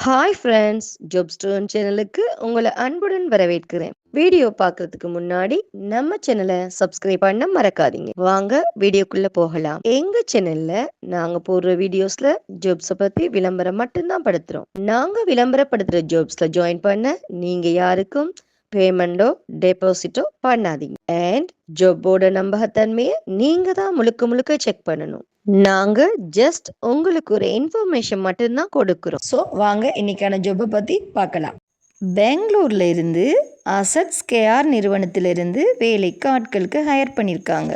Hi friends, job stone சேனலுக்கு உங்களை அன்புடன் வரவேற்கிறேன். வீடியோ பார்க்கறதுக்கு முன்னாடி நம்ம சேனலை சப்ஸ்கிரைப் பண்ண மறக்காதீங்க. வாங்க வீடியோக்குள்ள போகலாம். எங்க சேனல்ல நாங்க போடுற வீடியோஸ்ல ஜாப்ஸை பத்தி விளம்பரம் மட்டும்தான் படுத்துறோம். நாங்க விளம்பரப்படுத்துற ஜாப்ஸ்ல ஜாயின் பண்ண நீங்க யாருக்கும் பேமெண்டோ டெபாசிட்டோ பண்ணாதீங்க. அண்ட் ஜாப்போட நம்பகத்தன்மையை நீங்க தான் முழுக்க முழுக்க செக் பண்ணணும். நாங்க ஜஸ்ட் உங்களுக்கு ஒரு இன்ஃபர்மேஷன் மட்டும்தான் கொடுக்குறோம். ஸோ வாங்க இன்னைக்கான ஜாப்பை பற்றி பார்க்கலாம். பெங்களூர்ல இருந்து அசட்ஸ் கேஆர் நிறுவனத்திலிருந்து வேலைக்கு ஆட்களுக்கு ஹையர் பண்ணியிருக்காங்க.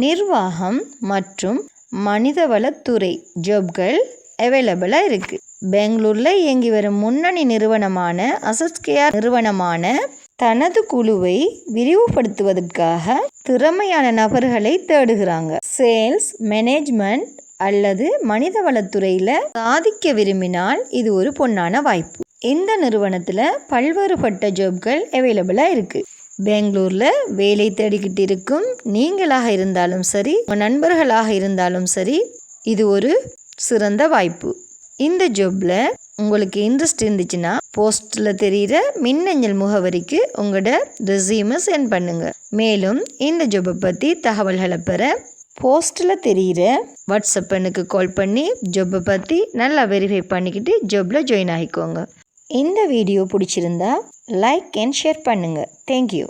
நிர்வாகம் மற்றும் மனிதவளத்துறை ஜாப்கள் அவைலபிளாக இருக்கு. பெங்களூரில் இயங்கி வரும் முன்னணி நிறுவனமான அசட்ஸ் கேஆர் நிறுவனமான தனது குழுவை விரிவுபடுத்துவதற்காக திறமையான நபர்களை தேடுகிறாங்க. சேல்ஸ், மேனேஜ்மெண்ட் அல்லது மனிதவளத்துறையில் சாதிக்க விரும்பினால் இது ஒரு பொன்னான வாய்ப்பு. இந்த நிறுவனத்தில் பல்வேறுபட்ட ஜாப்கள் அவைலபிளாக இருக்குது. பெங்களூரில் வேலை தேடிக்கிட்டு இருக்கும் நீங்களாக இருந்தாலும் சரி, உங்கள் நண்பர்களாக இருந்தாலும் சரி, இது ஒரு சிறந்த வாய்ப்பு. இந்த ஜாப்பில் உங்களுக்கு இன்ட்ரெஸ்ட் இருந்துச்சுன்னா போஸ்ட்டில் தெரிகிற மின்னஞ்சல் முகவரிக்கு உங்களோட ரெஸ்யூமை சென்ட் பண்ணுங்கள். மேலும் இந்த ஜாப்பை பற்றி தகவல்களை பெற போஸ்ட்டில் தெரிகிற வாட்ஸ்அப் எண்ணுக்கு கால் பண்ணி ஜாப்பை பற்றி நல்லா வெரிஃபை பண்ணிக்கிட்டு ஜாப்பில் ஜாயின் ஆகிக்கோங்க. இந்த வீடியோ பிடிச்சிருந்தா லைக் அண்ட் ஷேர் பண்ணுங்கள். தேங்க்யூ.